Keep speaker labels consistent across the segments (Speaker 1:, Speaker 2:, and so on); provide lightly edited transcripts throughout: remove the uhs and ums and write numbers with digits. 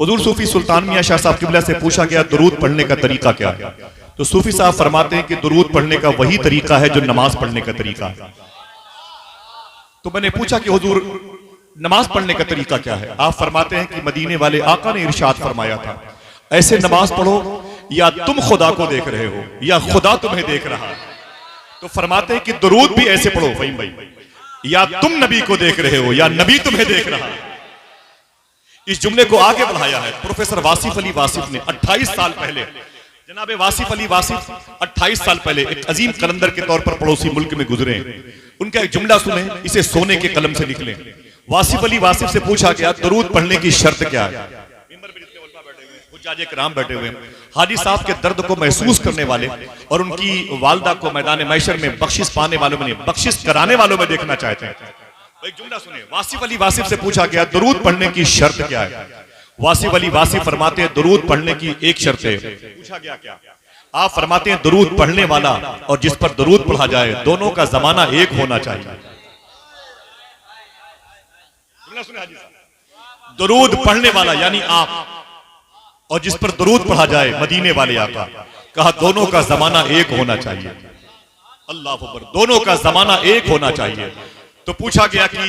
Speaker 1: हुजूर सूफी सुल्तान मियां शाह साहब किबला से पूछा गया दुरूद पढ़ने का तरीका क्या है, तो सूफी साहब फरमाते हैं कि दुरूद पढ़ने का वही तरीका है जो नमाज पढ़ने का तरीका है। तो मैंने पूछा कि हुजूर नमाज पढ़ने का तरीका क्या है? आप फरमाते हैं कि मदीने वाले आका ने इरशाद फरमाया था, ऐसे नमाज पढ़ो या तुम खुदा को देख रहे हो या खुदा तुम्हें देख रहा है। तो फरमाते हैं कि दुरूद भी ऐसे पढ़ो फहीम भाई, या तुम नबी को देख रहे हो या नबी तुम्हें देख रहा है। इस जुमले को आगे बढ़ाया है प्रोफेसर वासिफ अली वासिफ ने 28 साल पहले। जनाबे वासिफ अली वासिफ 28 साल पहले एक अजीम कलंदर के तौर पर पड़ोसी मुल्क में गुजरे। उनका एक जुमला सुने, इसे सोने के कलम से निकले। वासिफ अली वासिफ से पूछा गया दुरूद पढ़ने की शर्त क्या है? कराम बैठे हुए हैं, हाजी साहब के दर्द को महसूस करने वाले और उनकी वालदा को मैदान मैशर में बख्शिश पाने वालों में, बख्शिश कराने वालों में देखना चाहते हैं। एक जुमला सुने, वासिफ अली वासिफ से पूछा गया दुरूद पढ़ने की शर्त क्या है? वासिफ अली वासिफ फरमाते हैं दुरूद पढ़ने की एक शर्त है। पूछा गया क्या? आप फरमाते हैं दुरूद पढ़ने वाला और जिस पर दुरूद पढ़ा जाए दोनों का जमाना एक होना चाहिए। जुमला सुने हाजी साहब, दुरूद पढ़ने वाला यानी आप और जिस पर दुरूद पढ़ा जाए मदीने वाले आका, कहा दोनों का जमाना एक होना चाहिए। अल्लाह अकबर, दोनों का जमाना एक होना चाहिए। तो पूछा गया कि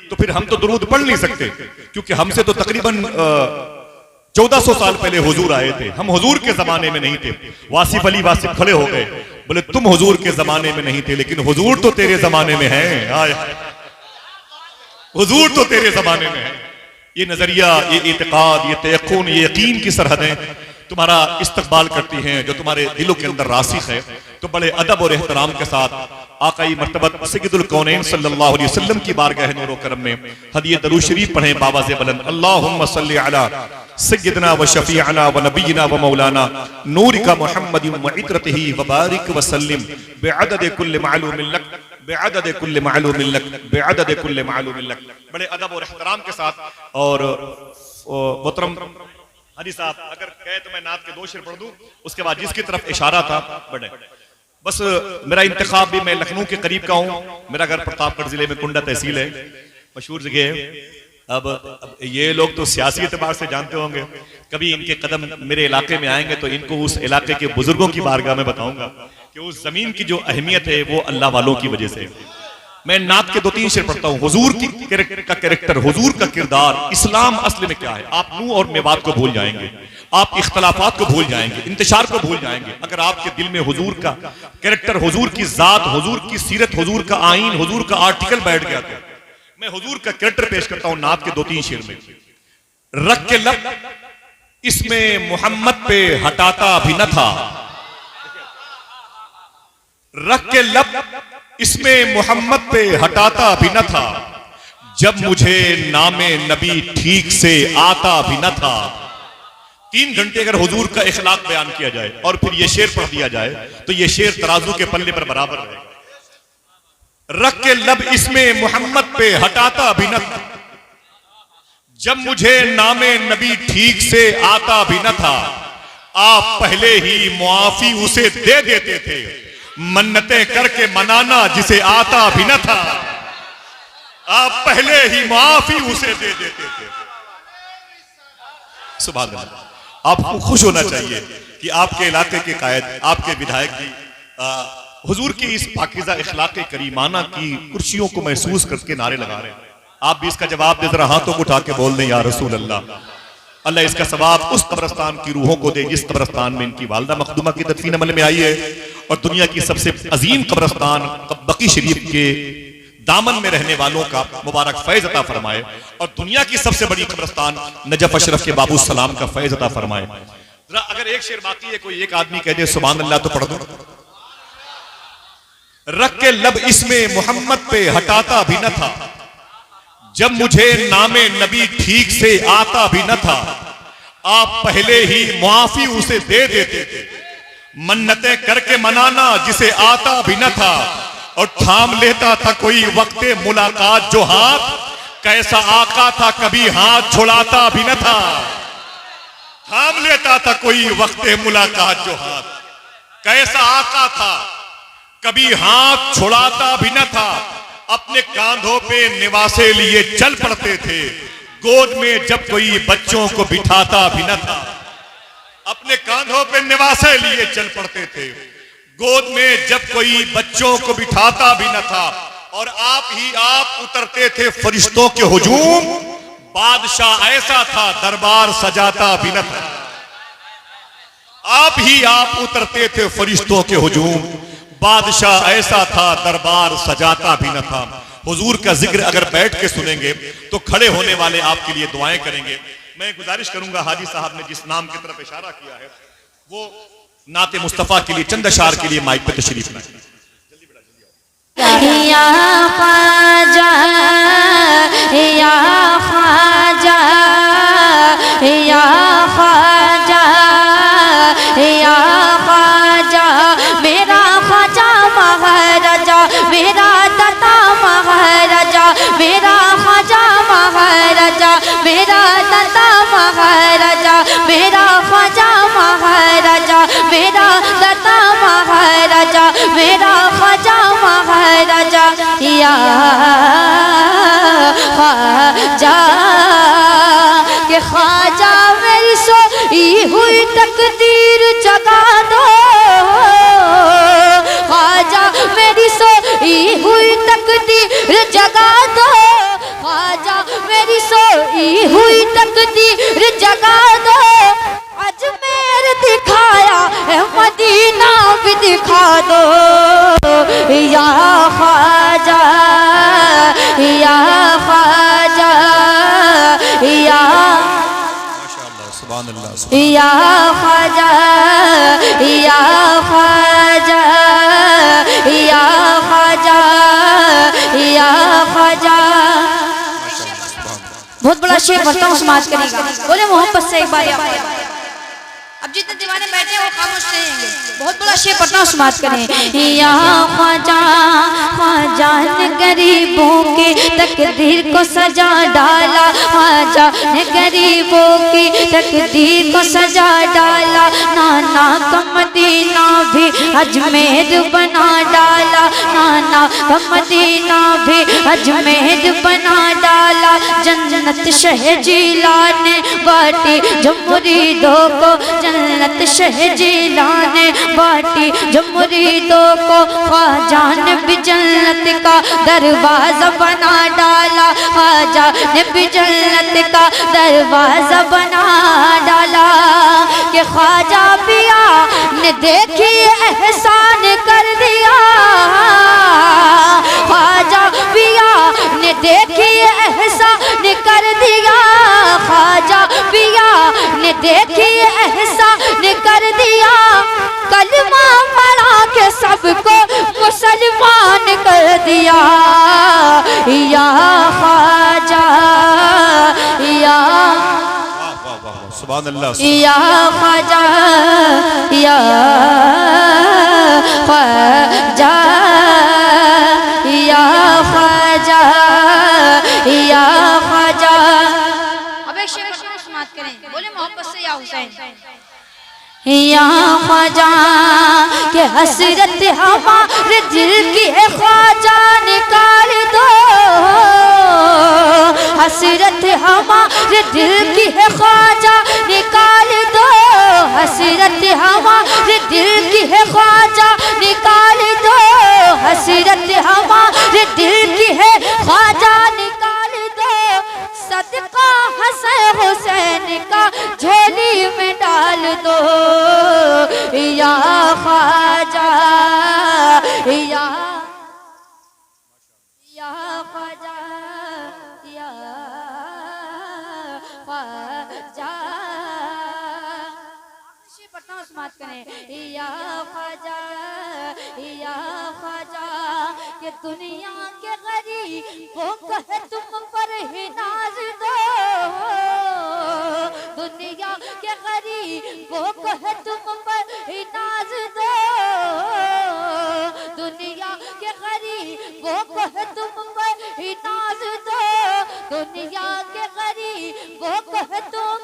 Speaker 1: तो फिर हम तो दुरूद पढ़ नहीं सकते क्योंकि हमसे तो तकरीबन 1400 साल पहले हुजूर आए थे, हम हुजूर के जमाने में नहीं थे। वासिफ अली वासिफ खड़े हो गए, बोले तुम हुजूर के जमाने में नहीं थे लेकिन हुजूर तो तेरे जमाने में है, हुजूर तो तेरे जमाने में है। ये नजरिया, ये इत्तेकाद, ये तयक्कुन, ये यकीन की सरहदें तुम्हारा इस्तकबाल करती हैं जो तुम्हारे दिलों के अंदर रासिख है। तो बड़े अदब और एहतराम के साथ आकाई मर्तबत सय्यदुल कौनैन सल्लल्लाहु अलैहि वसल्लम की बारगाह नूर व करम में हदिये दरूद शरीफ पढ़ें बावाज़े बुलंद, अल्लाहुम्मा सल्लि अला सय्यदना व शफीअना व नबियना व मौलाना नूरिका मुहम्मदिन व इत्रतिही व बारिक व सल्लिम बिअदद कुल्ल मालूमिन लक बेअदद कुल्ल मालूमिन लक बेअदद कुल्ल मालूमिन लक। बड़े अदब और एहतराम के साथ। और मोहतरम हाजी साहब अगर कहे तो मैं नात के 2 शेर पढ़ दूं, उसके बाद जिसकी तरफ इशारा था बढ़े। बस मेरा इंतखाब भी, मैं लखनऊ के करीब का हूं, मेरा घर प्रतापगढ़ जिले में कुंडा तहसील है, मशहूर जगह है। अब ये लोग तो सियासी एतबार से जानते होंगे, कभी इनके कदम मेरे इलाके में आएंगे तो इनको उस इलाके के बुजुर्गों की बारगाह में बताऊंगा कि उस जमीन की जो अहमियत है वो अल्लाह वालों की वजह से। मैं नात के 2-3 शेर पढ़ता हूँ। हुजूर की कैरेक्टर, हुजूर का किरदार, इस्लाम असल में क्या है। आप नूह और मेवात को भूल जाएंगे, आप इख्तलाफात को भूल जाएंगे, इंतशार को भूल जाएंगे अगर आपके दिल में हुजूर का कैरेक्टर, हुजूर की जात, हुजूर की सीरत, हुजूर का आईन, हुजूर का आर्टिकल बैठ गया। तो मैं हुजूर का कैरेक्टर पेश करता हूं नात के 2-3 शेर में। रख के लब इसमें मोहम्मद पे हटाता भी न था, रख के लब इसमें मोहम्मद पे हटाता भी न था, जब मुझे नामे नबी ठीक से आता भी न था। 3 घंटे अगर हुजूर का इखलाक बयान किया जाए और फिर ये शेर पढ़ दिया जाए तो ये शेर तराजू के पल्ले पर बराबर रहेगा। रख के लब इसमें मोहम्मद पे हटाता भी न था, जब मुझे नामे नबी ठीक से आता भी न था। आप पहले ही मुआफी उसे दे देते थे, मन्नतें करके मनाना जिसे आता भी न था। आप पहले ही मुआफी उसे दे देते थे। सुभान अल्लाह। आपको खुश होना चाहिए कि आपके इलाके के कायद, आपके विधायक की हुजूर की इस पाकीज़ा इखलाक़ करीमाना की कुर्सियों को महसूस करके नारे लगा रहे हैं। आप भी इसका जवाब दे, जरा हाथों को उठा के बोल दें या रसूल अल्लाह। अल्लाह इसका सवाब उस कब्रस्तान की रूहों को दे जिस कब्रस्तान में इनकी वालदा मखदूमा की तदफीन अमल में आई है, और दुनिया की सबसे अजीम कब्रस्तान बकी शरीफ के दामन में रहने वालों का मुबारक फैज अता फरमाए, और दुनिया की सबसे बड़ी कब्रस्तान नजफ अशरफ के बाबू सलाम का फैज अता फरमाए। जरा अगर एक शेर बाकी है, कोई एक आदमी कह दे सुभान अल्लाह तो पढ़ दो। रख के लब इसमें मोहम्मद पे हटाता भी न था, जब मुझे नामे नबी ठीक से आता भी न था। आप पहले ही मुआफी उसे दे देते थे, मन्नतें करके मनाना जिसे आता भी न था। और थाम लेता था कोई वक्ते मुलाकात जो हाथ, कैसा आका था कभी हाथ छुड़ाता भी न था। थाम लेता था कोई वक्ते मुलाकात जो हाथ, कैसा आका था कभी हाथ छुड़ाता भी न था। अपने कांधों पे निवासे लिए चल पड़ते थे, गोद में जब कोई बच्चों को बिठाता भी न था, अपने कांधों पे निवासे लिए चल पड़ते थे। गोद में जब कोई बच्चों को बिठाता भी न था और आप ही आप उतरते थे फरिश्तों के हुजूम। बादशाह ऐसा था दरबार सजाता भी न था, आप ही आप उतरते थे फरिश्तों के हुजूम। बादशाह ऐसा था दरबार सजाता भी न था। हुजूर का जिक्र अगर बैठ के सुनेंगे तो खड़े होने वाले आपके लिए दुआएं करेंगे। मैं गुजारिश करूंगा हाजी साहब ने जिस नाम की तरफ इशारा किया है वो नाते मुस्तफा के लिए चंद अशार के लिए माइक पे तशरीफ लाएं।
Speaker 2: या ख्वाजा या ख्वाजा या ख्वाजा या ख्वाजा, मेरा ख्वाजा महाराजा, मेरा दाता महाराजा, मेरा ख्वाजा महाराजा, मेरा दाता महाराजा, मेरा ख्वाजा महाराजा, मेरा दाता महाराजा, मेरा ख्वाजा महाराजा। या ख्वाजा के ख्वाजा मेरी सोई हुई तकदीर जगा दो, ख्वाजा मेरी सोई हुई तकदीर जगा दो, ख्वाजा मेरी सोई हुई तकदीर जगा दो। अजमेर दिखाया है मदीना भी दिखा दो, या ख्वाजा या ख्वाजा या या ख्वाजा या ख्वाजा या ख्वाजा या ख्वाजा। बहुत बड़ा शेर पढ़ता हूँ, समाज करेगा, बोले मोहब्बत से एक बार। अब जितने दीवाने बैठे वो खामोश रहेंगे। बहुत बड़ा शेर पढ़ता हूँ, समाज करें। या ख्वाजा ख्वाजा ने गरीबों के तकदीर को सजा डाला, ख्वाजा ने गरीबों की तकदीर को सजा डाला। नाना का मदीना भी अजमेर बना डाला, नाना का मदीना भी अजमेर बना डाला। जन्नत शहजीला ने बाटी जो मुरीदों को, जन्नत शहजीला ने बाटी जो मुरीदों को। ख्वाजा ने भी जन्नत का दरवाजा बना डाला, ख्वाजा ने भी जन्नत का दरवाजा बना डाला। कि ख्वाजा पिया ने देखी एहसान कर दिया, ख्वाजा पिया ने देखी एहसान कर दिया, ख्वाजा पिया ने देखी एहसान कर दिया। कलमा पढ़ा के सबको मुसलमान कर दिया। या ख्वाजा या
Speaker 1: सुभान अल्लाह,
Speaker 2: या ख्वाजा या ख्वाजा या ख्वाजा या ख्वाजा। अब एक शेर समाप्त करें, बोले मोहब्बत से या हुसैन। या ख्वाजा के हसरत हमारे दिल की है, ख्वाजा निकाल दो, हसरत हमारे दिल की है, ख्वाजा निकाल दो, हसरत हमारे दिल की है, ख्वाजा निकाल दो, हसरत हमारे दिल की है, ख्वाजा निकाल दो। सदका हसन हुसैन का झोली में डाल दो। या ख्वाजा या ख्वाजा या ख्वाजा। पटना समाप्त करें। या ख्वाजा या ख्वाजा के दुनिया के गरीबों को है तुम पर ही नाज दो, दुनिया के गरीबों को है तुम पर ही नाज दो, दुनिया के गरीबों को है तुम पर ही नाज दो, दुनिया के गरीबों को है तुम